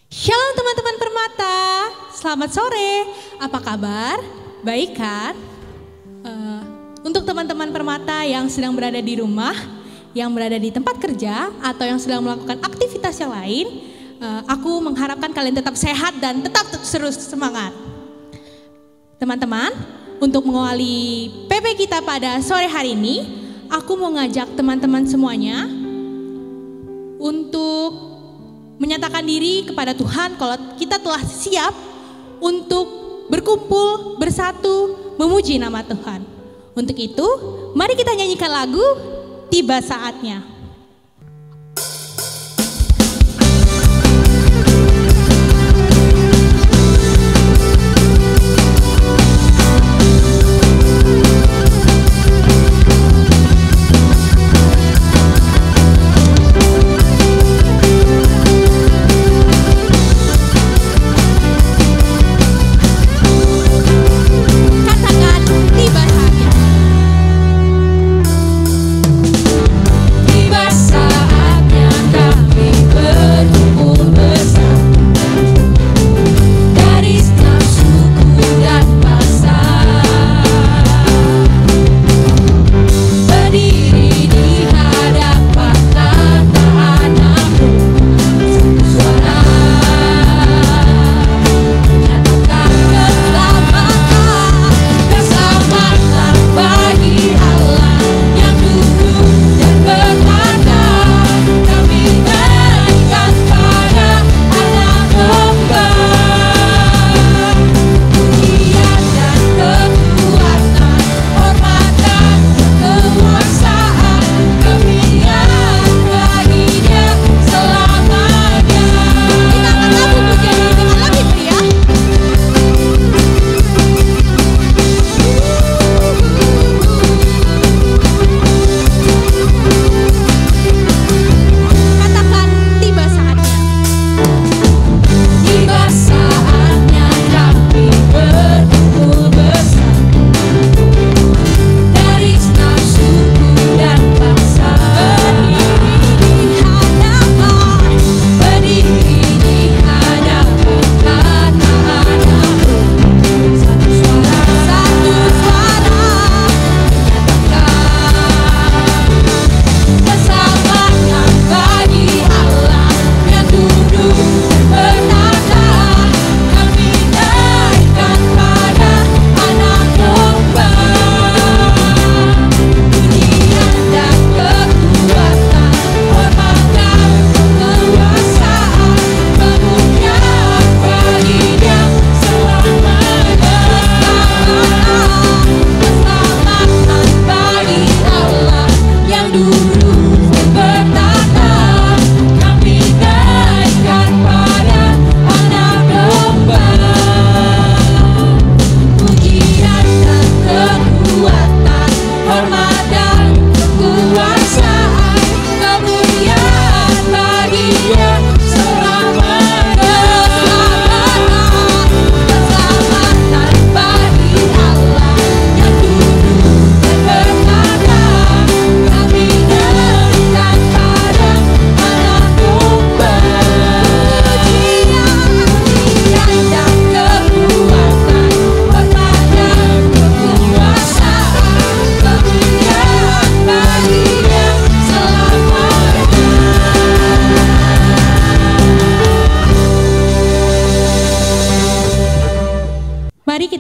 Shalom teman-teman Permata, selamat sore, apa kabar? Baik kan? Untuk teman-teman Permata yang sedang berada di rumah, yang berada di tempat kerja, atau yang sedang melakukan aktivitas yang lain, aku mengharapkan kalian tetap sehat dan tetap terus semangat. Teman-teman, untuk mengawali PP kita pada sore hari ini, aku mau ngajak teman-teman semuanya untuk menyatakan diri kepada Tuhan kalau kita telah siap untuk berkumpul, bersatu, memuji nama Tuhan. Untuk itu, mari kita nyanyikan lagu Tiba Saatnya.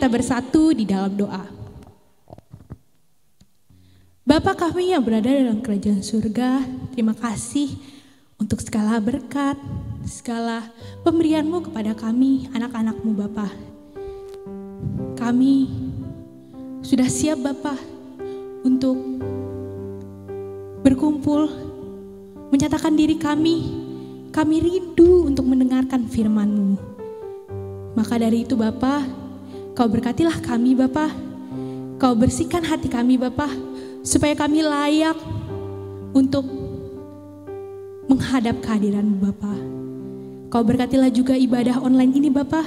Bersatu di dalam doa. Bapa kami yang berada dalam kerajaan surga, terima kasih untuk segala berkat, segala pemberian-Mu kepada kami, anak-anak-Mu Bapa. Kami sudah siap Bapa untuk berkumpul, menyatakan diri kami rindu untuk mendengarkan firman-Mu. Maka dari itu Bapa, Kau berkatilah kami Bapa, Kau bersihkan hati kami Bapa, supaya kami layak untuk menghadap kehadiran-Mu Bapa. Kau berkatilah juga ibadah online ini Bapa,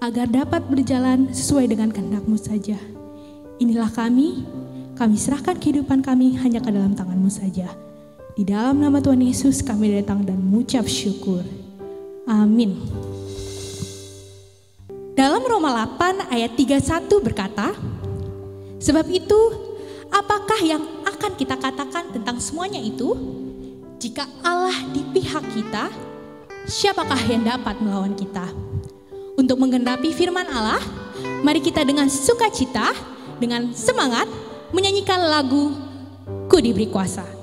agar dapat berjalan sesuai dengan kehendak-Mu saja. Inilah kami serahkan kehidupan kami hanya ke dalam tangan-Mu saja. Di dalam nama Tuhan Yesus kami datang dan mengucap syukur. Amin. Dalam Roma 8 ayat 31 berkata, sebab itu apakah yang akan kita katakan tentang semuanya itu? Jika Allah di pihak kita, siapakah yang dapat melawan kita? Untuk menggenapi firman Allah, mari kita dengan sukacita, dengan semangat menyanyikan lagu Ku Diberi Kuasa.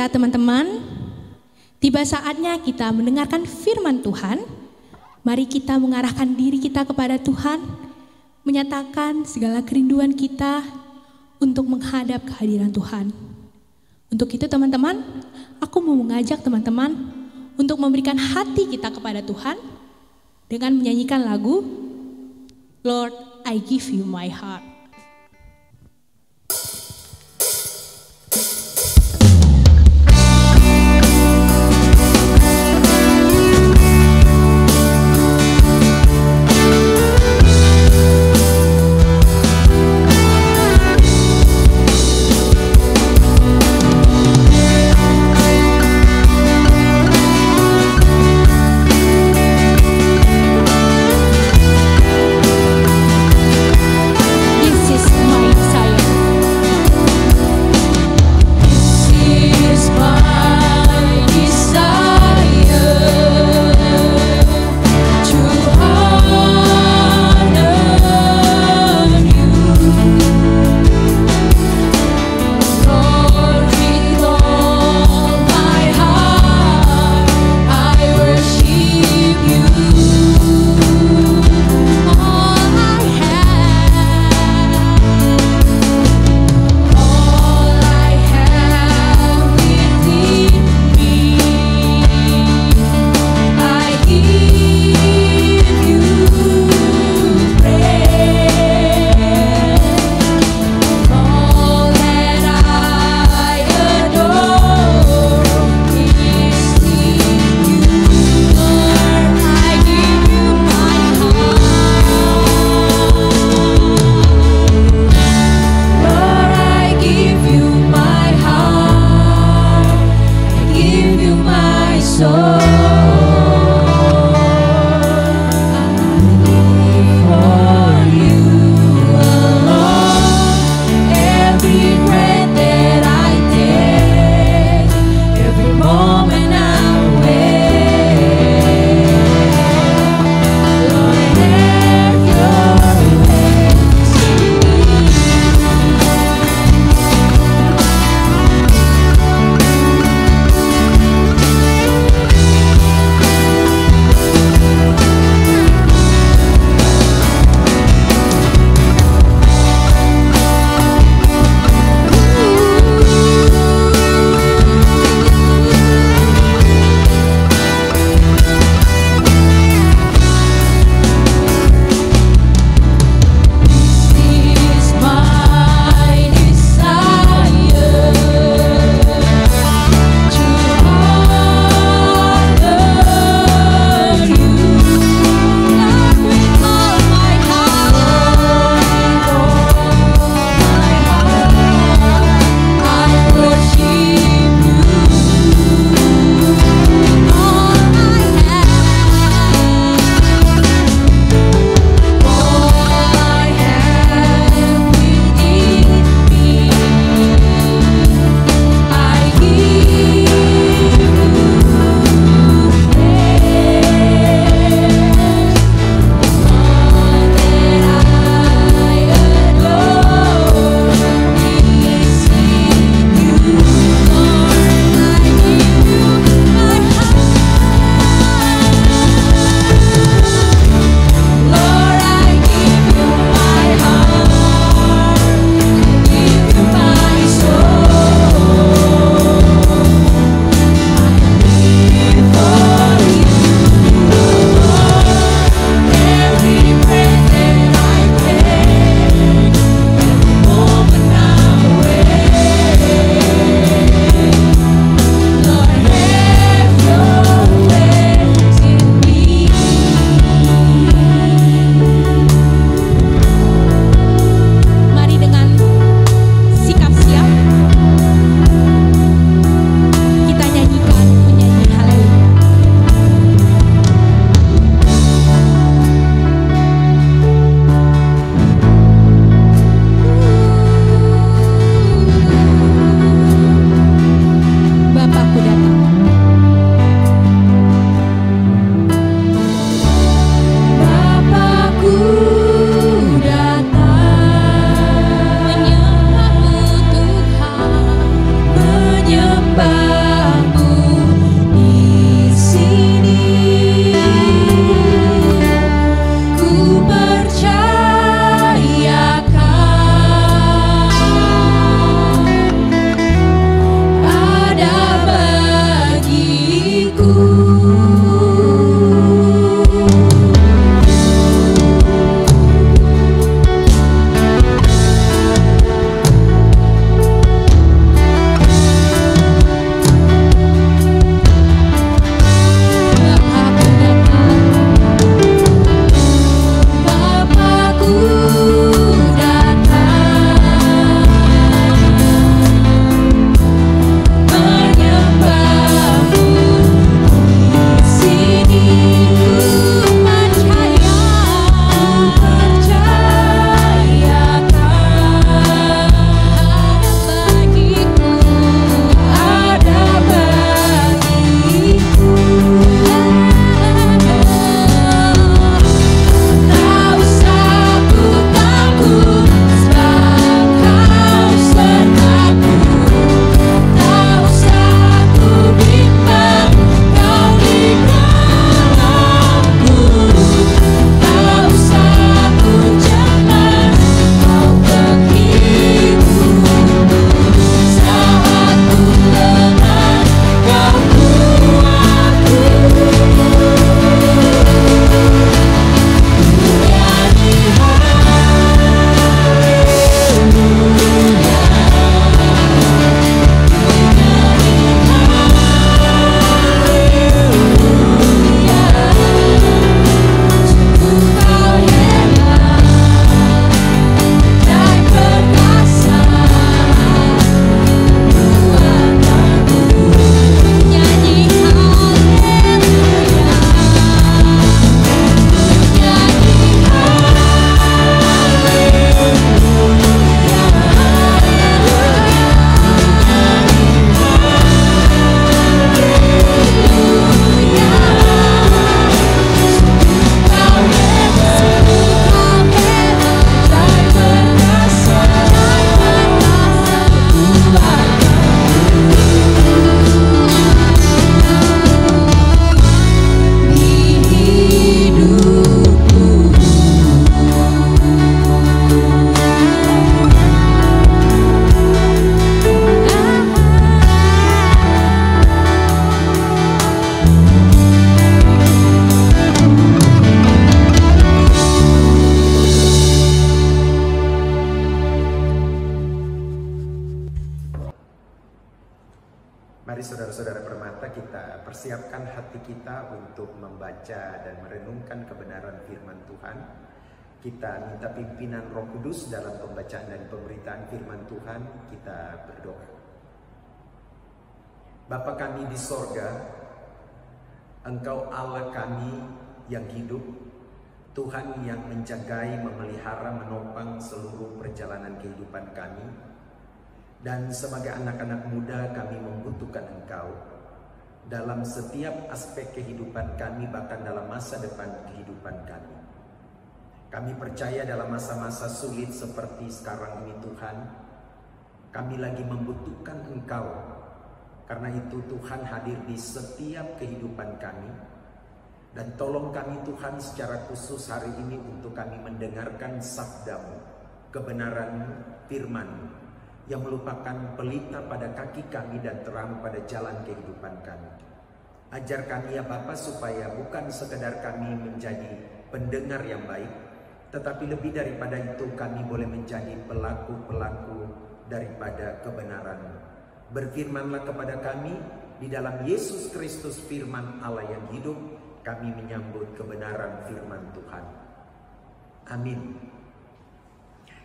Teman-teman, tiba saatnya kita mendengarkan firman Tuhan. Mari kita mengarahkan diri kita kepada Tuhan, menyatakan segala kerinduan kita untuk menghadap kehadiran Tuhan. Untuk itu teman-teman, aku mau mengajak teman-teman untuk memberikan hati kita kepada Tuhan dengan menyanyikan lagu Lord, I Give You My Heart. Mari saudara-saudara permata, kita persiapkan hati kita untuk membaca dan merenungkan kebenaran firman Tuhan. Kita minta pimpinan Roh Kudus dalam pembacaan dan pemberitaan firman Tuhan. Kita berdoa. Bapa kami di sorga, Engkau Allah kami yang hidup, Tuhan yang menjagai, memelihara, menopang seluruh perjalanan kehidupan kami. Dan sebagai anak-anak muda kami membutuhkan Engkau dalam setiap aspek kehidupan kami, bahkan dalam masa depan kehidupan kami. Kami percaya dalam masa-masa sulit seperti sekarang ini Tuhan, kami lagi membutuhkan Engkau. Karena itu Tuhan hadir di setiap kehidupan kami. Dan tolong kami Tuhan secara khusus hari ini untuk kami mendengarkan sabda-Mu, kebenaran-Mu, firman-Mu, yang merupakan pelita pada kaki kami dan terang pada jalan kehidupan kami. Ajar kami ya Bapa, supaya bukan sekedar kami menjadi pendengar yang baik, tetapi lebih daripada itu kami boleh menjadi pelaku-pelaku daripada kebenaran-Mu. Berfirmanlah kepada kami, di dalam Yesus Kristus firman Allah yang hidup, kami menyambut kebenaran firman Tuhan. Amin.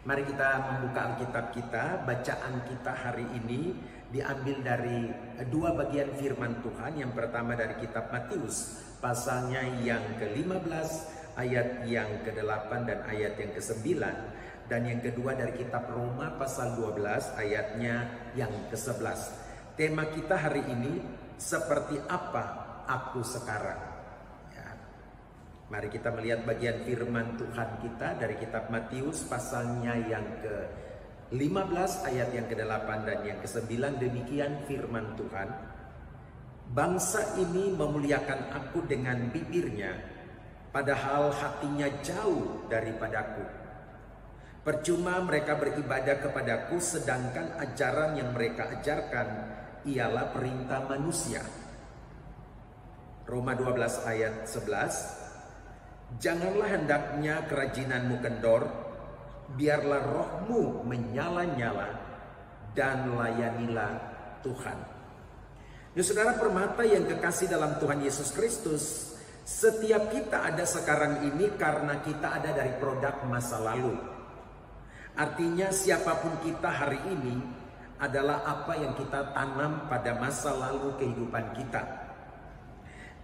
Mari kita membuka Alkitab kita. Bacaan kita hari ini diambil dari dua bagian firman Tuhan. Yang pertama dari kitab Matius, pasalnya yang ke-15, ayat yang ke-8 dan ayat yang ke-9. Dan yang kedua dari kitab Roma, pasal 12, ayatnya yang ke-11. Tema kita hari ini, seperti apa aku sekarang. Mari kita melihat bagian firman Tuhan kita dari kitab Matius pasalnya yang ke-15 ayat yang ke-8 dan yang ke-9. Demikian firman Tuhan. Bangsa ini memuliakan aku dengan bibirnya, padahal hatinya jauh daripadaku. Percuma mereka beribadah kepadaku, sedangkan ajaran yang mereka ajarkan ialah perintah manusia. Roma 12 ayat 11. Janganlah hendaknya kerajinanmu kendor, biarlah rohmu menyala-nyala, dan layanilah Tuhan. Ya, saudara permata yang kekasih dalam Tuhan Yesus Kristus, setiap kita ada sekarang ini karena kita ada dari produk masa lalu. Artinya siapapun kita hari ini adalah apa yang kita tanam pada masa lalu kehidupan kita.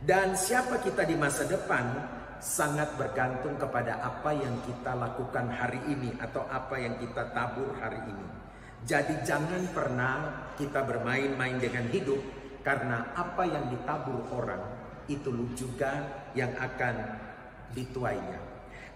Dan siapa kita di masa depan sangat bergantung kepada apa yang kita lakukan hari ini atau apa yang kita tabur hari ini. Jadi jangan pernah kita bermain-main dengan hidup, karena apa yang ditabur orang itu juga yang akan dituainya.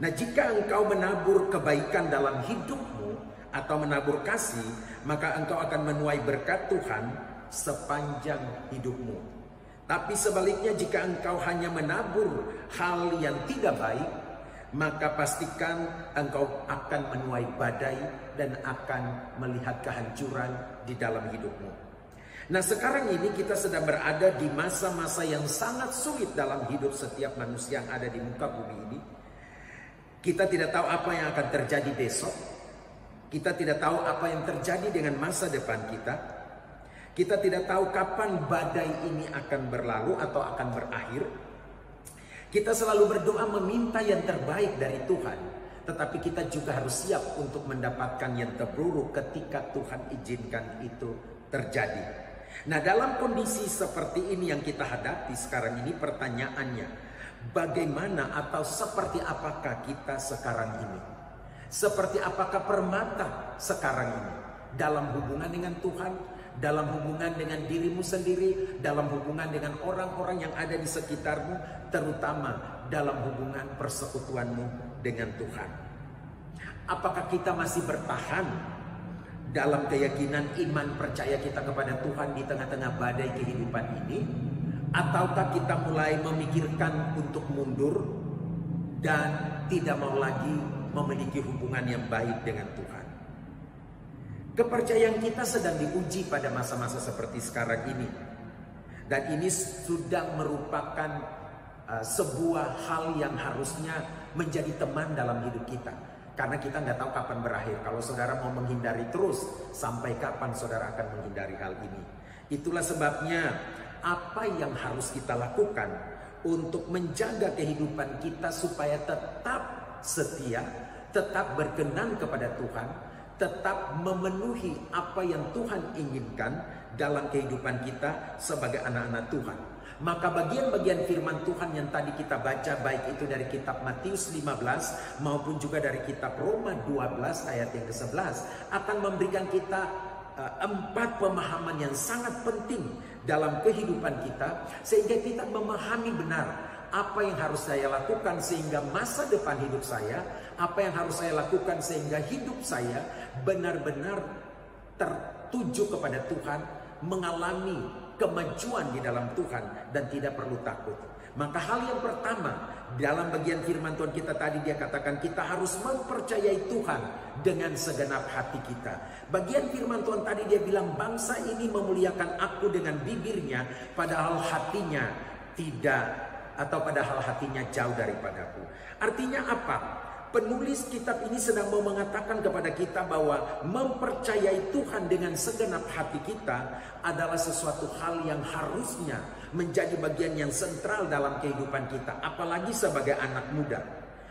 Nah, jika engkau menabur kebaikan dalam hidupmu atau menabur kasih, maka engkau akan menuai berkat Tuhan sepanjang hidupmu. Tapi sebaliknya, jika engkau hanya menabur hal yang tidak baik, maka pastikan engkau akan menuai badai dan akan melihat kehancuran di dalam hidupmu. Nah, sekarang ini kita sedang berada di masa-masa yang sangat sulit dalam hidup setiap manusia yang ada di muka bumi ini. Kita tidak tahu apa yang akan terjadi besok. Kita tidak tahu apa yang terjadi dengan masa depan kita. Kita tidak tahu kapan badai ini akan berlalu atau akan berakhir. Kita selalu berdoa meminta yang terbaik dari Tuhan, tetapi kita juga harus siap untuk mendapatkan yang terburuk ketika Tuhan izinkan itu terjadi. Nah, dalam kondisi seperti ini yang kita hadapi sekarang ini, pertanyaannya, bagaimana atau seperti apakah kita sekarang ini? Seperti apakah permata sekarang ini dalam hubungan dengan Tuhan? Dalam hubungan dengan dirimu sendiri, dalam hubungan dengan orang-orang yang ada di sekitarmu, terutama dalam hubungan persekutuanmu dengan Tuhan. Apakah kita masih bertahan dalam keyakinan iman percaya kita kepada Tuhan di tengah-tengah badai kehidupan ini? Ataukah kita mulai memikirkan untuk mundur dan tidak mau lagi memiliki hubungan yang baik dengan Tuhan? Kepercayaan kita sedang diuji pada masa-masa seperti sekarang ini. Dan ini sudah merupakan sebuah hal yang harusnya menjadi teman dalam hidup kita. Karena kita nggak tahu kapan berakhir. Kalau saudara mau menghindari terus, sampai kapan saudara akan menghindari hal ini? Itulah sebabnya apa yang harus kita lakukan untuk menjaga kehidupan kita supaya tetap setia, tetap berkenan kepada Tuhan, tetap memenuhi apa yang Tuhan inginkan dalam kehidupan kita sebagai anak-anak Tuhan. Maka bagian-bagian firman Tuhan yang tadi kita baca, baik itu dari kitab Matius 15 maupun juga dari kitab Roma 12 ayat yang ke-11, akan memberikan kita 4 pemahaman yang sangat penting dalam kehidupan kita, sehingga kita memahami benar apa yang harus saya lakukan sehingga masa depan hidup saya, apa yang harus saya lakukan sehingga hidup saya benar-benar tertuju kepada Tuhan, mengalami kemajuan di dalam Tuhan dan tidak perlu takut. Maka hal yang pertama dalam bagian firman Tuhan kita tadi, dia katakan kita harus mempercayai Tuhan dengan segenap hati kita. Bagian firman Tuhan tadi dia bilang, bangsa ini memuliakan aku dengan bibirnya, padahal hatinya tidak, atau padahal hatinya jauh daripadaku. Artinya apa? Penulis kitab ini sedang mau mengatakan kepada kita bahwa mempercayai Tuhan dengan segenap hati kita adalah sesuatu hal yang harusnya menjadi bagian yang sentral dalam kehidupan kita, apalagi sebagai anak muda.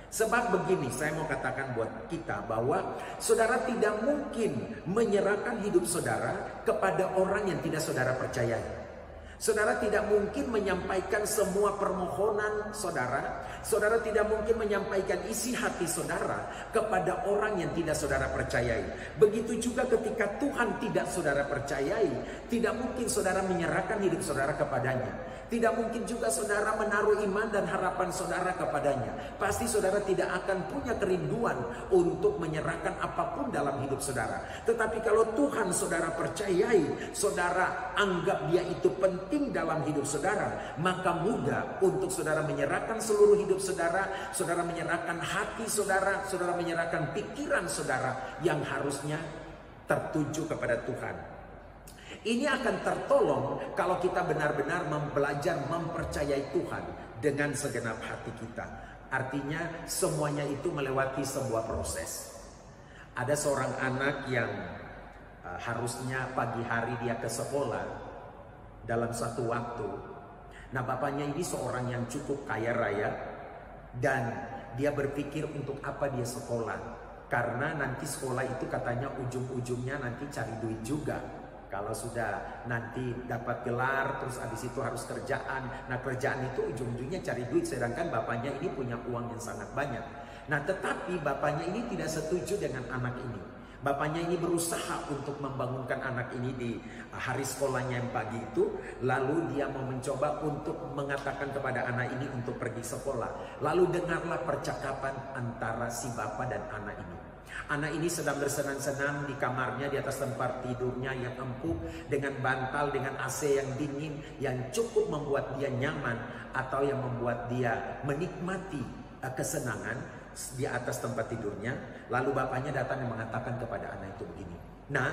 Sebab begini, saya mau katakan buat kita bahwa saudara tidak mungkin menyerahkan hidup saudara kepada orang yang tidak saudara percayai. Saudara tidak mungkin menyampaikan semua permohonan saudara. Saudara tidak mungkin menyampaikan isi hati saudara kepada orang yang tidak saudara percayai. Begitu juga ketika Tuhan tidak saudara percayai, tidak mungkin saudara menyerahkan hidup saudara kepadanya. Tidak mungkin juga saudara menaruh iman dan harapan saudara kepadanya. Pasti saudara tidak akan punya kerinduan untuk menyerahkan apapun dalam hidup saudara. Tetapi kalau Tuhan saudara percayai, saudara anggap dia itu penting dalam hidup saudara, maka mudah untuk saudara menyerahkan seluruh hidup saudara, saudara menyerahkan hati saudara, saudara menyerahkan pikiran saudara yang harusnya tertuju kepada Tuhan. Ini akan tertolong kalau kita benar-benar belajar mempercayai Tuhan dengan segenap hati kita. Artinya semuanya itu melewati sebuah proses. Ada seorang anak yang harusnya pagi hari dia ke sekolah dalam satu waktu. Nah, bapaknya ini seorang yang cukup kaya raya dan dia berpikir untuk apa dia sekolah. Karena nanti sekolah itu katanya ujung-ujungnya nanti cari duit juga. Kalau sudah nanti dapat gelar, terus habis itu harus kerjaan. Nah, kerjaan itu ujung-ujungnya cari duit, sedangkan bapaknya ini punya uang yang sangat banyak. Nah, tetapi bapaknya ini tidak setuju dengan anak ini. Bapaknya ini berusaha untuk membangunkan anak ini di hari sekolahnya yang pagi itu. Lalu dia mau mencoba untuk mengatakan kepada anak ini untuk pergi sekolah. Lalu dengarlah percakapan antara si bapak dan anak ini. Anak ini sedang bersenang-senang di kamarnya, di atas tempat tidurnya yang empuk, dengan bantal, dengan AC yang dingin, yang cukup membuat dia nyaman, atau yang membuat dia menikmati kesenangan di atas tempat tidurnya. Lalu bapaknya datang dan mengatakan kepada anak itu begini, "Nah,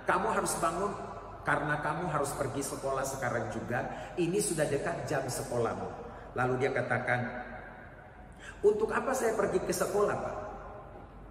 kamu harus bangun karena kamu harus pergi sekolah sekarang juga. Ini sudah dekat jam sekolahmu." Lalu dia katakan, "Untuk apa saya pergi ke sekolah, Pak?"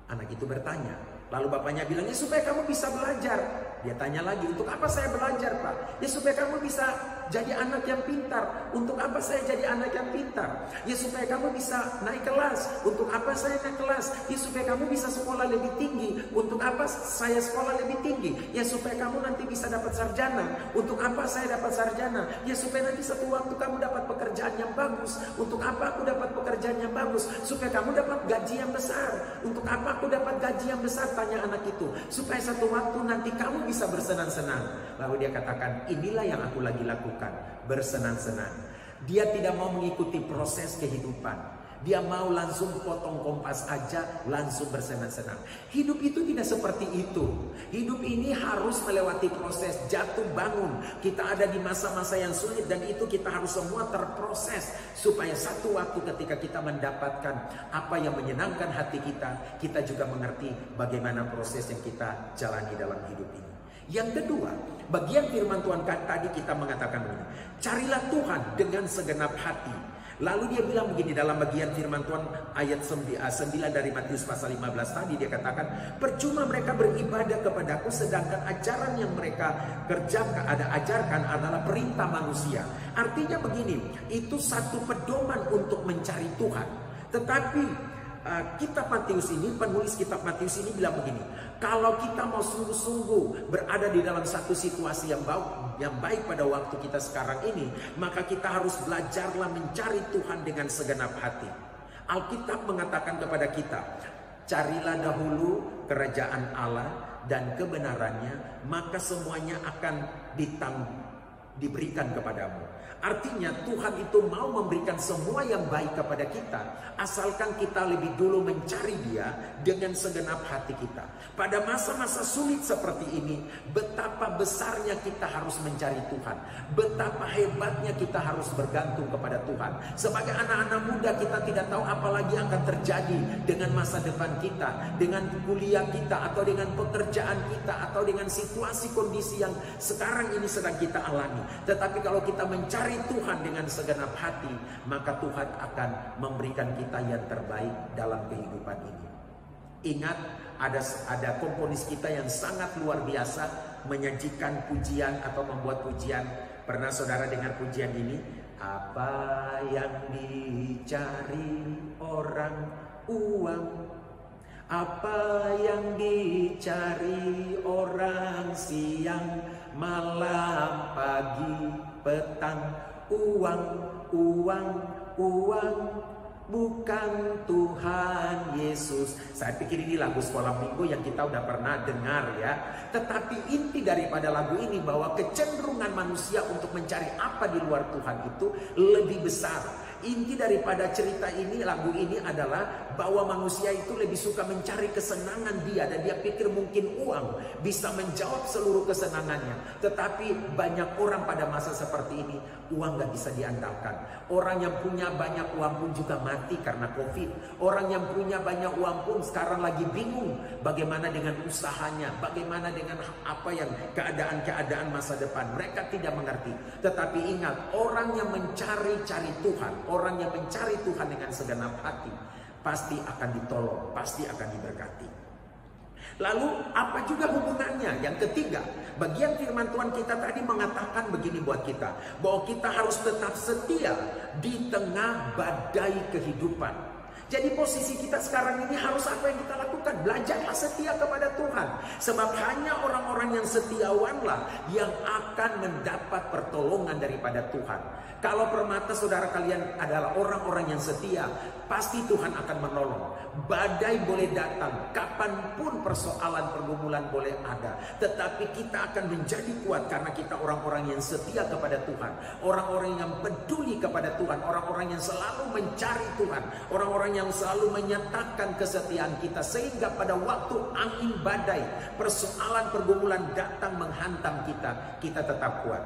Anak itu bertanya. Lalu bapaknya bilang, "Ya supaya kamu bisa belajar." Dia tanya lagi, "Untuk apa saya belajar, Pak?" "Ya supaya kamu bisa jadi anak yang pintar." "Untuk apa saya jadi anak yang pintar?" "Ya supaya kamu bisa naik kelas." "Untuk apa saya naik kelas?" "Ya supaya kamu bisa sekolah lebih tinggi." "Untuk apa saya sekolah lebih tinggi?" "Ya supaya kamu nanti bisa dapat sarjana." "Untuk apa saya dapat sarjana?" "Ya supaya nanti satu waktu kamu dapat pekerjaan yang bagus." "Untuk apa aku dapat pekerjaan yang bagus?" "Supaya kamu dapat gaji yang besar." "Untuk apa aku dapat gaji yang besar?" tanya anak itu. "Supaya satu waktu nanti kamu bisa bersenang-senang." Lalu dia katakan, "Inilah yang aku lagi lakukan, bersenang-senang." Dia tidak mau mengikuti proses kehidupan. Dia mau langsung potong kompas aja, langsung bersenang-senang. Hidup itu tidak seperti itu. Hidup ini harus melewati proses jatuh bangun. Kita ada di masa-masa yang sulit dan itu kita harus semua terproses. Supaya satu waktu ketika kita mendapatkan apa yang menyenangkan hati kita, kita juga mengerti bagaimana proses yang kita jalani dalam hidup ini. Yang kedua, bagian firman Tuhan tadi kita mengatakan begini, carilah Tuhan dengan segenap hati. Lalu dia bilang begini dalam bagian firman Tuhan ayat 9 dari Matius pasal 15 tadi, dia katakan, percuma mereka beribadah kepadaku sedangkan ajaran yang mereka ajarkan adalah perintah manusia. Artinya begini, itu satu pedoman untuk mencari Tuhan. Tetapi kitab Matius ini, penulis kitab Matius ini bilang begini, kalau kita mau sungguh-sungguh berada di dalam satu situasi yang baik pada waktu kita sekarang ini, maka kita harus belajarlah mencari Tuhan dengan segenap hati. Alkitab mengatakan kepada kita, carilah dahulu kerajaan Allah dan kebenarannya, maka semuanya akan diberikan kepadamu. Artinya Tuhan itu mau memberikan semua yang baik kepada kita, asalkan kita lebih dulu mencari Dia dengan segenap hati kita. Pada masa-masa sulit seperti ini, betapa besarnya kita harus mencari Tuhan, betapa hebatnya kita harus bergantung kepada Tuhan. Sebagai anak-anak muda, kita tidak tahu apa lagi akan terjadi dengan masa depan kita, dengan kuliah kita, atau dengan pekerjaan kita, atau dengan situasi kondisi yang sekarang ini sedang kita alami. Tetapi kalau kita mencari Tuhan dengan segenap hati, maka Tuhan akan memberikan kita yang terbaik dalam kehidupan ini. Ingat, ada komponis kita yang sangat luar biasa menyajikan pujian atau membuat pujian. Pernah saudara dengar pujian ini? Apa yang dicari orang uang, apa yang dicari orang siang, malam, pagi, petang, uang, uang, uang, bukan Tuhan Yesus. Saya pikir ini lagu sekolah minggu yang kita udah pernah dengar ya. Tetapi inti daripada lagu ini bahwa kecenderungan manusia untuk mencari apa di luar Tuhan itu lebih besar. Inti daripada cerita ini, lagu ini adalah bahwa manusia itu lebih suka mencari kesenangan dia, dan dia pikir mungkin uang bisa menjawab seluruh kesenangannya. Tetapi banyak orang pada masa seperti ini, uang gak bisa diandalkan. Orang yang punya banyak uang pun juga mati karena COVID. Orang yang punya banyak uang pun sekarang lagi bingung bagaimana dengan usahanya, bagaimana dengan apa yang keadaan masa depan. Mereka tidak mengerti. Tetapi ingat, orang yang mencari-cari Tuhan, orang yang mencari Tuhan dengan segenap hati, pasti akan ditolong, pasti akan diberkati. Lalu apa juga hubungannya? Yang ketiga, bagian firman Tuhan kita tadi mengatakan begini buat kita, bahwa kita harus tetap setia di tengah badai kehidupan. Jadi posisi kita sekarang ini harus apa yang kita lakukan? Belajarlah setia kepada Tuhan. Sebab hanya orang-orang yang setiawanlah yang akan mendapat pertolongan daripada Tuhan. Kalau permata saudara kalian adalah orang-orang yang setia, pasti Tuhan akan menolong. Badai boleh datang, kapanpun persoalan pergumulan boleh ada, tetapi kita akan menjadi kuat karena kita orang-orang yang setia kepada Tuhan, orang-orang yang peduli kepada Tuhan, orang-orang yang selalu mencari Tuhan, orang-orang yang selalu menyatakan kesetiaan kita, sehingga pada waktu angin badai, persoalan pergumulan datang menghantam kita, kita tetap kuat.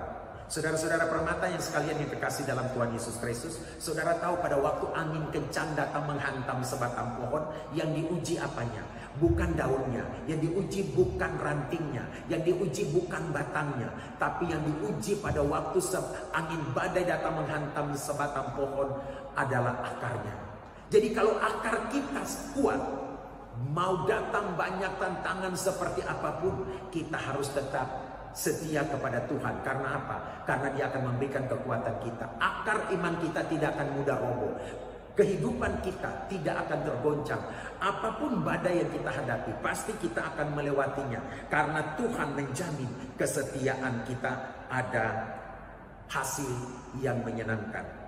Saudara-saudara permata yang sekalian yang terkasih dalam Tuhan Yesus Kristus, saudara tahu pada waktu angin kencang datang menghantam sebatang pohon, yang diuji apanya? Bukan daunnya, yang diuji bukan rantingnya, yang diuji bukan batangnya, tapi yang diuji pada waktu angin badai datang menghantam sebatang pohon adalah akarnya. Jadi kalau akar kita kuat, mau datang banyak tantangan seperti apapun, kita harus tetap setia kepada Tuhan. Karena apa? Karena Dia akan memberikan kekuatan kita. Akar iman kita tidak akan mudah roboh. Kehidupan kita tidak akan tergoncang. Apapun badai yang kita hadapi, pasti kita akan melewatinya. Karena Tuhan menjamin kesetiaan kita ada hasil yang menyenangkan.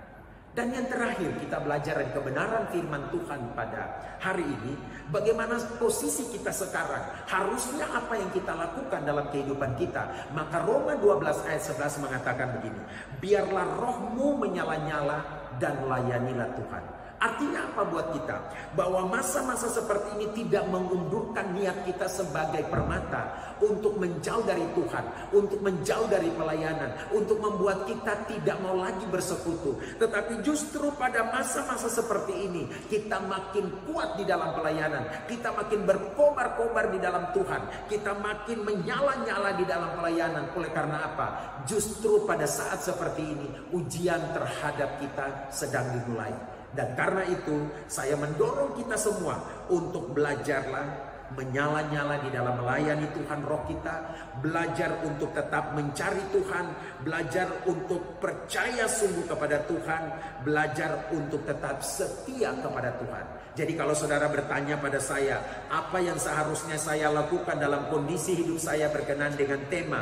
Dan yang terakhir, kita belajar dari kebenaran firman Tuhan pada hari ini, bagaimana posisi kita sekarang, harusnya apa yang kita lakukan dalam kehidupan kita. Maka Roma 12 ayat 11 mengatakan begini, biarlah rohmu menyala-nyala dan layanilah Tuhan. Artinya apa buat kita? Bahwa masa-masa seperti ini tidak mengundurkan niat kita sebagai permata untuk menjauh dari Tuhan, untuk menjauh dari pelayanan, untuk membuat kita tidak mau lagi bersekutu. Tetapi justru pada masa-masa seperti ini kita makin kuat di dalam pelayanan, kita makin berkobar-kobar di dalam Tuhan, kita makin menyala-nyala di dalam pelayanan. Oleh karena apa? Justru pada saat seperti ini ujian terhadap kita sedang dimulai. Dan karena itu saya mendorong kita semua untuk belajarlah menyala-nyala di dalam melayani Tuhan roh kita, belajar untuk tetap mencari Tuhan, belajar untuk percaya sungguh kepada Tuhan, belajar untuk tetap setia kepada Tuhan. Jadi kalau saudara bertanya pada saya, apa yang seharusnya saya lakukan dalam kondisi hidup saya berkenan dengan tema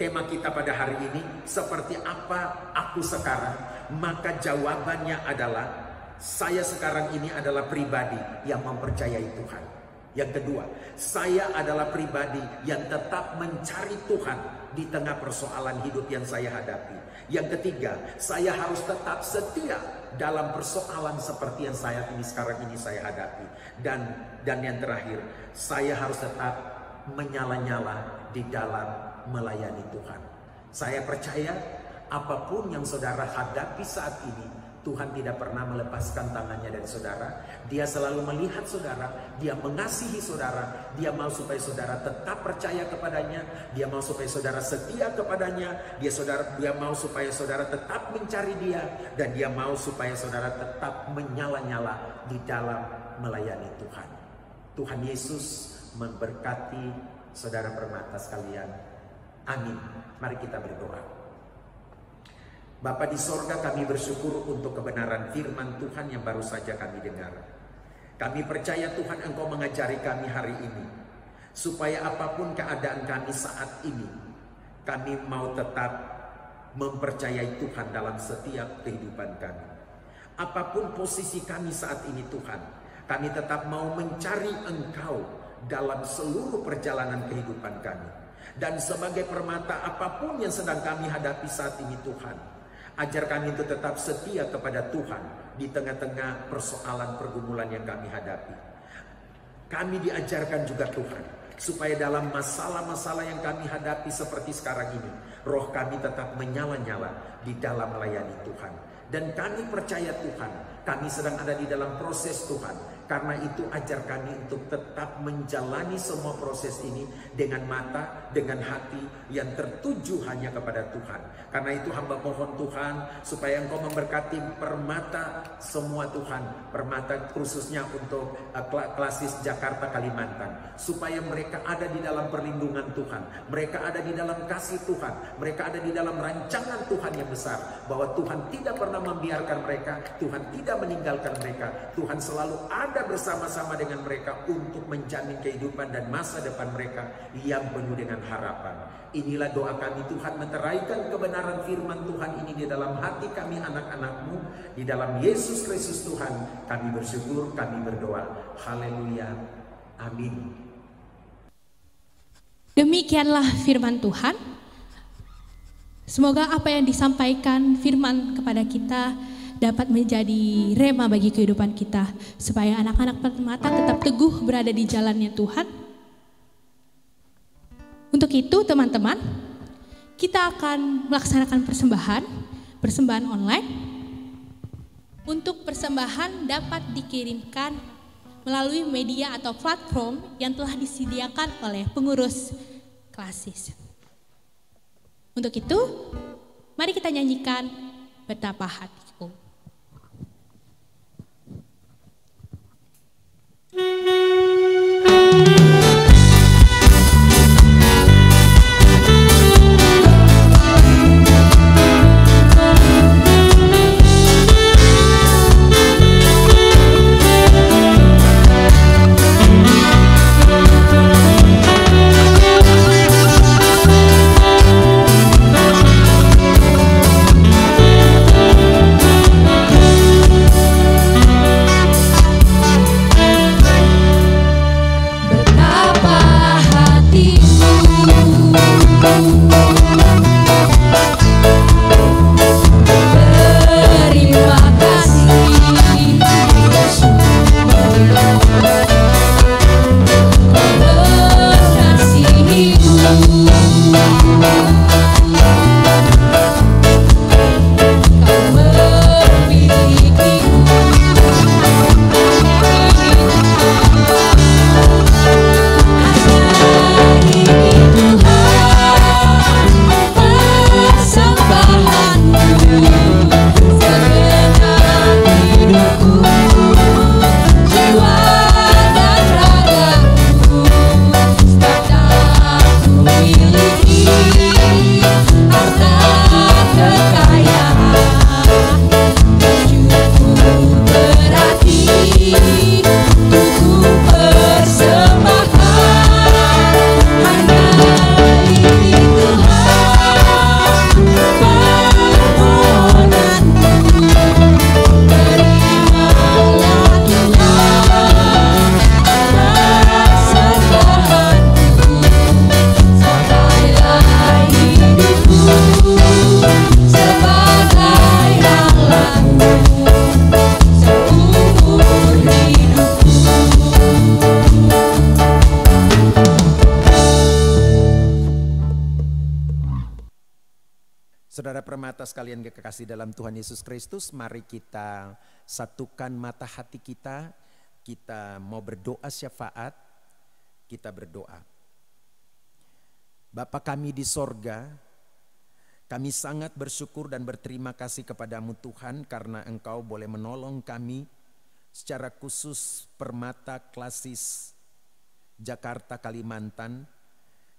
kita pada hari ini, seperti apa aku sekarang? Maka jawabannya adalah saya sekarang ini adalah pribadi yang mempercayai Tuhan. Yang kedua, saya adalah pribadi yang tetap mencari Tuhan di tengah persoalan hidup yang saya hadapi. Yang ketiga, saya harus tetap setia dalam persoalan seperti yang sekarang ini saya hadapi. Dan yang terakhir, saya harus tetap menyala-nyala di dalam melayani Tuhan. Saya percaya apapun yang saudara hadapi saat ini, Tuhan tidak pernah melepaskan tangannya dari saudara. Dia selalu melihat saudara, dia mengasihi saudara, dia mau supaya saudara tetap percaya kepadanya, dia mau supaya saudara setia kepadanya, dia mau supaya saudara tetap mencari dia, dan dia mau supaya saudara tetap menyala-nyala di dalam melayani Tuhan. Tuhan Yesus memberkati saudara permata sekalian. Amin. Mari kita berdoa. Bapa di sorga, kami bersyukur untuk kebenaran firman Tuhan yang baru saja kami dengar. Kami percaya Tuhan Engkau mengajari kami hari ini, supaya apapun keadaan kami saat ini, kami mau tetap mempercayai Tuhan dalam setiap kehidupan kami. Apapun posisi kami saat ini Tuhan, kami tetap mau mencari Engkau dalam seluruh perjalanan kehidupan kami. Dan sebagai permata, apapun yang sedang kami hadapi saat ini Tuhan, ajar kami untuk tetap setia kepada Tuhan di tengah-tengah persoalan pergumulan yang kami hadapi. Kami diajarkan juga Tuhan, supaya dalam masalah-masalah yang kami hadapi seperti sekarang ini, roh kami tetap menyala-nyala di dalam melayani Tuhan. Dan kami percaya Tuhan, kami sedang ada di dalam proses Tuhan. Karena itu ajar kami untuk tetap menjalani semua proses ini dengan mata, dengan hati yang tertuju hanya kepada Tuhan. Karena itu hamba mohon Tuhan, supaya Engkau memberkati permata semua Tuhan. Permata khususnya untuk klasis Jakarta Kalimantan. Supaya mereka ada di dalam perlindungan Tuhan. Mereka ada di dalam kasih Tuhan. Mereka ada di dalam rancangan Tuhan yang besar. Bahwa Tuhan tidak pernah membiarkan mereka. Tuhan tidak meninggalkan mereka. Tuhan selalu ada bersama-sama dengan mereka untuk menjamin kehidupan dan masa depan mereka yang penuh dengan harapan. Inilah doa kami Tuhan, meteraikan kebenaran firman Tuhan ini di dalam hati kami anak-anak-Mu. Di dalam Yesus Kristus Tuhan kami bersyukur, kami berdoa. Haleluya. Amin. Demikianlah firman Tuhan. Semoga apa yang disampaikan firman kepada kita dapat menjadi rema bagi kehidupan kita, supaya anak-anak permata tetap teguh berada di jalannya Tuhan. Untuk itu teman-teman, kita akan melaksanakan persembahan online. Untuk persembahan dapat dikirimkan melalui media atau platform yang telah disediakan oleh pengurus klasis. Untuk itu, mari kita nyanyikan Betapa Hatiku. Terima Saudara permata sekalian kekasih dalam Tuhan Yesus Kristus, mari kita satukan mata hati kita. Kita mau berdoa syafaat, kita berdoa. Bapa kami di sorga, kami sangat bersyukur dan berterima kasih kepadamu Tuhan karena Engkau boleh menolong kami secara khusus Permata Klasis Jakarta Kalimantan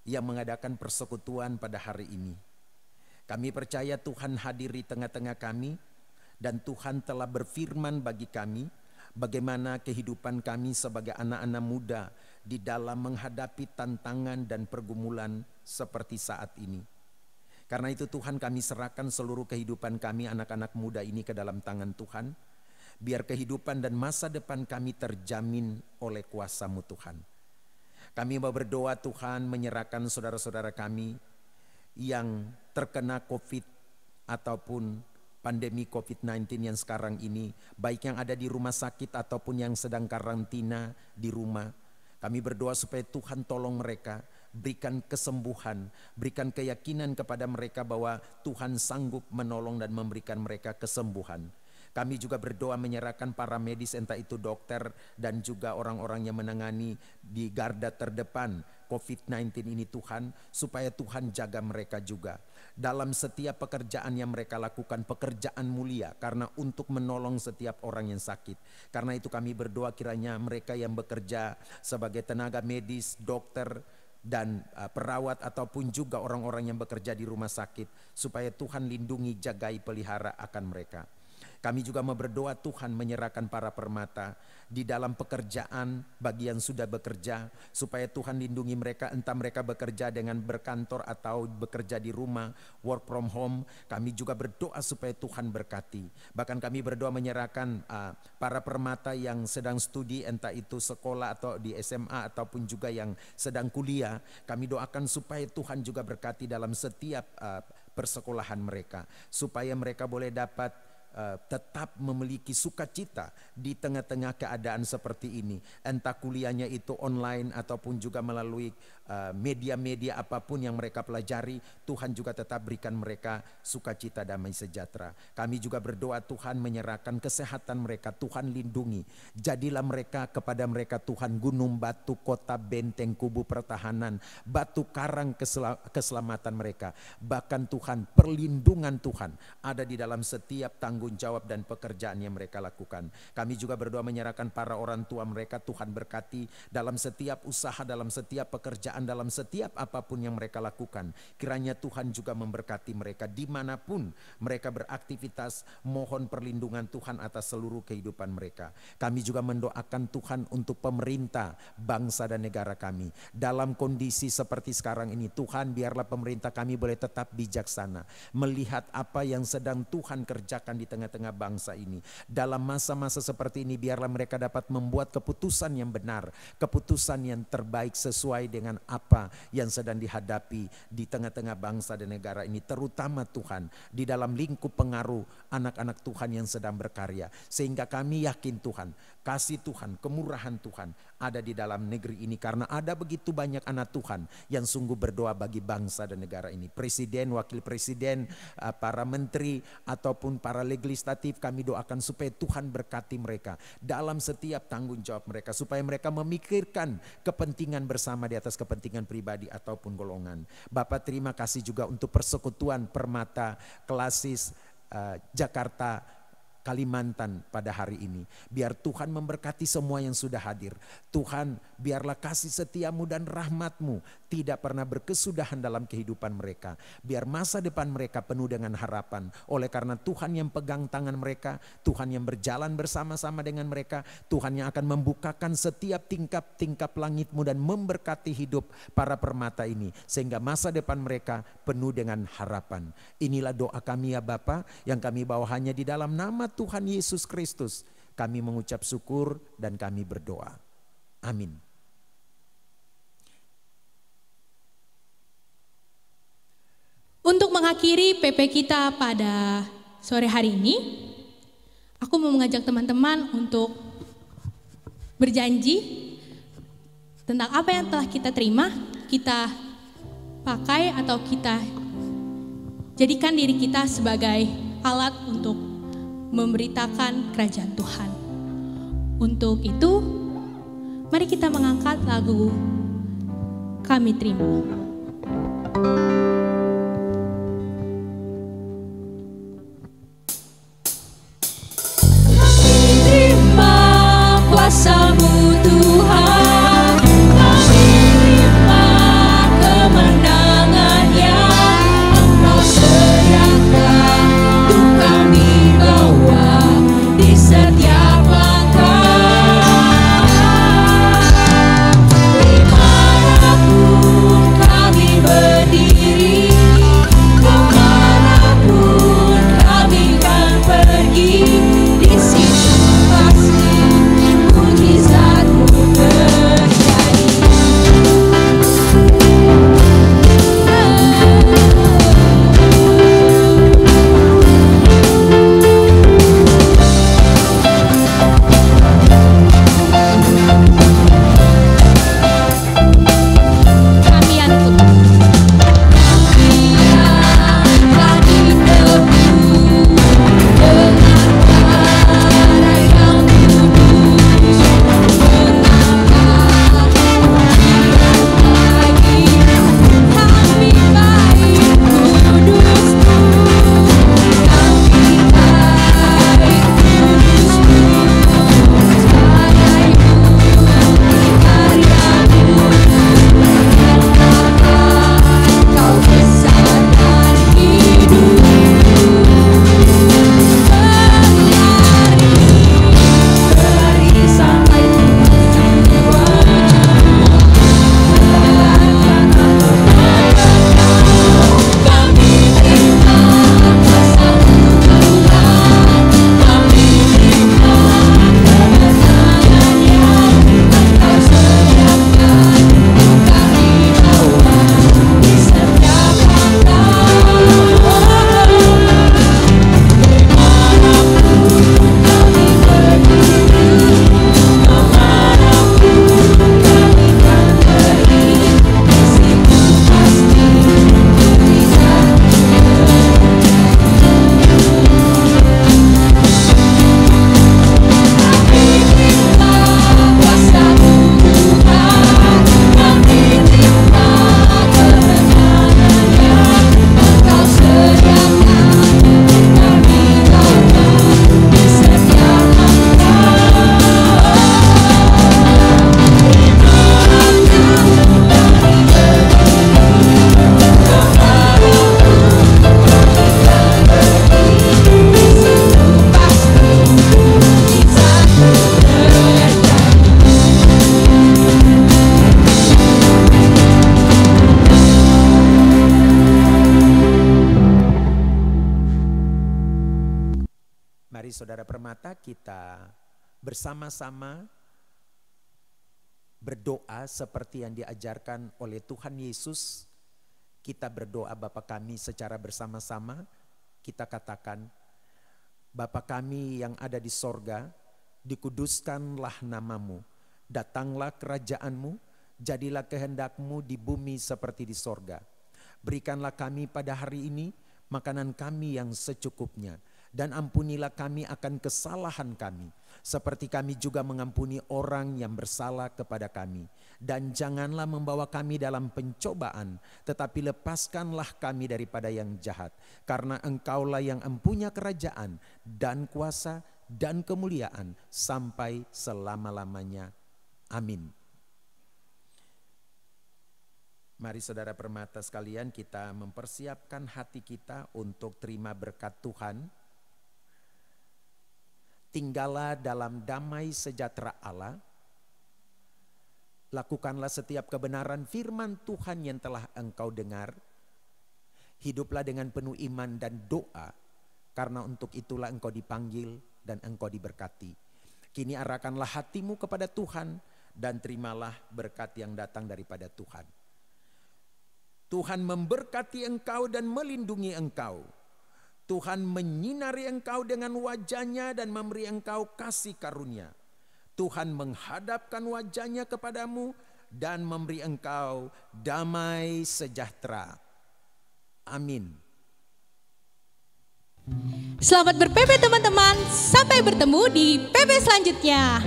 yang mengadakan persekutuan pada hari ini. Kami percaya Tuhan hadir di tengah-tengah kami dan Tuhan telah berfirman bagi kami bagaimana kehidupan kami sebagai anak-anak muda di dalam menghadapi tantangan dan pergumulan seperti saat ini. Karena itu Tuhan, kami serahkan seluruh kehidupan kami anak-anak muda ini ke dalam tangan Tuhan. Biar kehidupan dan masa depan kami terjamin oleh kuasa-Mu Tuhan. Kami mau berdoa Tuhan menyerahkan saudara-saudara kami yang terkena COVID ataupun pandemi COVID-19 yang sekarang ini, baik yang ada di rumah sakit ataupun yang sedang karantina di rumah. Kami berdoa supaya Tuhan tolong mereka, berikan kesembuhan, berikan keyakinan kepada mereka bahwa Tuhan sanggup menolong dan memberikan mereka kesembuhan. Kami juga berdoa menyerahkan para medis, entah itu dokter dan juga orang-orang yang menangani di garda terdepan COVID-19 ini Tuhan, supaya Tuhan jaga mereka juga. Dalam setiap pekerjaan yang mereka lakukan, pekerjaan mulia karena untuk menolong setiap orang yang sakit. Karena itu kami berdoa kiranya mereka yang bekerja sebagai tenaga medis, dokter, dan perawat ataupun juga orang-orang yang bekerja di rumah sakit, supaya Tuhan lindungi, jagai, pelihara akan mereka. Kami juga mau berdoa Tuhan menyerahkan para permata di dalam pekerjaan bagi yang sudah bekerja, supaya Tuhan lindungi mereka, entah mereka bekerja dengan berkantor atau bekerja di rumah, work from home. Kami juga berdoa supaya Tuhan berkati. Bahkan kami berdoa menyerahkan para permata yang sedang studi, entah itu sekolah atau di SMA ataupun juga yang sedang kuliah. Kami doakan supaya Tuhan juga berkati dalam setiap persekolahan mereka, supaya mereka boleh dapat tetap memiliki sukacita di tengah-tengah keadaan seperti ini. Entah kuliahnya itu online ataupun juga melalui media-media apapun yang mereka pelajari, Tuhan juga tetap berikan mereka sukacita, damai sejahtera. Kami juga berdoa Tuhan menyerahkan kesehatan mereka, Tuhan lindungi. Jadilah mereka kepada mereka Tuhan gunung, batu, kota, benteng, kubu pertahanan, batu karang keselamatan mereka. Bahkan Tuhan, perlindungan Tuhan ada di dalam setiap tanggung jawab dan pekerjaan yang mereka lakukan. Kami juga berdoa menyerahkan para orang tua mereka, Tuhan berkati dalam setiap usaha, dalam setiap pekerjaan, dalam setiap apapun yang mereka lakukan. Kiranya Tuhan juga memberkati mereka dimanapun mereka beraktivitas. Mohon perlindungan Tuhan atas seluruh kehidupan mereka. Kami juga mendoakan Tuhan untuk pemerintah, bangsa dan negara kami. Dalam kondisi seperti sekarang ini, Tuhan biarlah pemerintah kami boleh tetap bijaksana, melihat apa yang sedang Tuhan kerjakan di tengah-tengah bangsa ini. Dalam masa-masa seperti ini biarlah mereka dapat membuat keputusan yang benar, keputusan yang terbaik sesuai dengan apa yang sedang dihadapi di tengah-tengah bangsa dan negara ini, terutama Tuhan di dalam lingkup pengaruh anak-anak Tuhan yang sedang berkarya. Sehingga kami yakin Tuhan, kasih Tuhan, kemurahan Tuhan ada di dalam negeri ini, karena ada begitu banyak anak Tuhan yang sungguh berdoa bagi bangsa dan negara ini. Presiden, wakil presiden, para menteri ataupun para legislatif, kami doakan supaya Tuhan berkati mereka dalam setiap tanggung jawab mereka, supaya mereka memikirkan kepentingan bersama di atas kepentingan pribadi ataupun golongan. Bapak terima kasih juga untuk persekutuan Permata Klasis Jakarta Kalimantan pada hari ini. Biar Tuhan memberkati semua yang sudah hadir. Tuhan, biarlah kasih setiamu dan rahmatmu tidak pernah berkesudahan dalam kehidupan mereka. Biar masa depan mereka penuh dengan harapan. Oleh karena Tuhan yang pegang tangan mereka, Tuhan yang berjalan bersama-sama dengan mereka, Tuhan yang akan membukakan setiap tingkap-tingkap langitmu dan memberkati hidup para permata ini. Sehingga masa depan mereka penuh dengan harapan. Inilah doa kami ya Bapa, yang kami bawa hanya di dalam nama Tuhan Yesus Kristus. Kami mengucap syukur dan kami berdoa. Amin. Untuk mengakhiri PP kita pada sore hari ini, aku mau mengajak teman-teman untuk berjanji tentang apa yang telah kita terima, kita pakai atau kita Jadikan diri kita sebagai alat untuk memberitakan kerajaan Tuhan. Untuk itu, mari kita mengangkat lagu Kami Terima. Terima kuasa-Mu Tuhan, kami terima kemenangan yang Engkau sediakan untuk kami bawa di setiap langkah. Dimanapun kami berdiri, kemanapun kami kan pergi, di situ pasti mujizat-Mu terjadi. Kami yang ikut. Kau besar dan hidup, beri sampai kami terima kuasa-Mu Tuhan, kami terima kemenangan yang Engkau sediakan untuk kami bawa di setiap langkah. Dimanapun kami berdiri, kemanapun kami kan pergi, di situ pasti mujizat kami terima kuasa-Mu Tuhan, kami terima kemenangan yang Engkau sediakan untuk kami bawa di setiap langkah. Dimanapun kami berdiri, kemanapun kami kan pergi, di situ pasti mujizat-Mu terjadi. Mari saudara permata kita bersama-sama berdoa seperti yang diajarkan oleh Tuhan Yesus. Kita berdoa Bapa kami secara bersama-sama. Kita katakan, Bapa kami yang ada di sorga, dikuduskanlah namamu. Datanglah kerajaan-Mu, jadilah kehendak-Mu di bumi seperti di sorga. Berikanlah kami pada hari ini makanan kami yang secukupnya. Dan ampunilah kami akan kesalahan kami, seperti kami juga mengampuni orang yang bersalah kepada kami. Dan janganlah membawa kami dalam pencobaan, tetapi lepaskanlah kami daripada yang jahat. Karena Engkaulah yang empunya kerajaan dan kuasa dan kemuliaan sampai selama-lamanya. Amin. Mari saudara permata sekalian, kita mempersiapkan hati kita untuk terima berkat Tuhan. Tinggallah dalam damai sejahtera Allah. Lakukanlah setiap kebenaran firman Tuhan yang telah engkau dengar. Hiduplah dengan penuh iman dan doa, karena untuk itulah engkau dipanggil dan engkau diberkati. Kini arahkanlah hatimu kepada Tuhan dan terimalah berkat yang datang daripada Tuhan. Tuhan memberkati engkau dan melindungi engkau. Tuhan menyinari engkau dengan wajahnya dan memberi engkau kasih karunia. Tuhan menghadapkan wajahnya kepadamu dan memberi engkau damai sejahtera. Amin. Selamat ber-PP teman-teman, sampai bertemu di PP selanjutnya.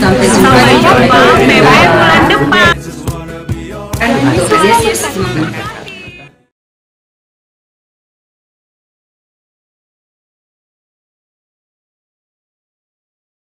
Sampai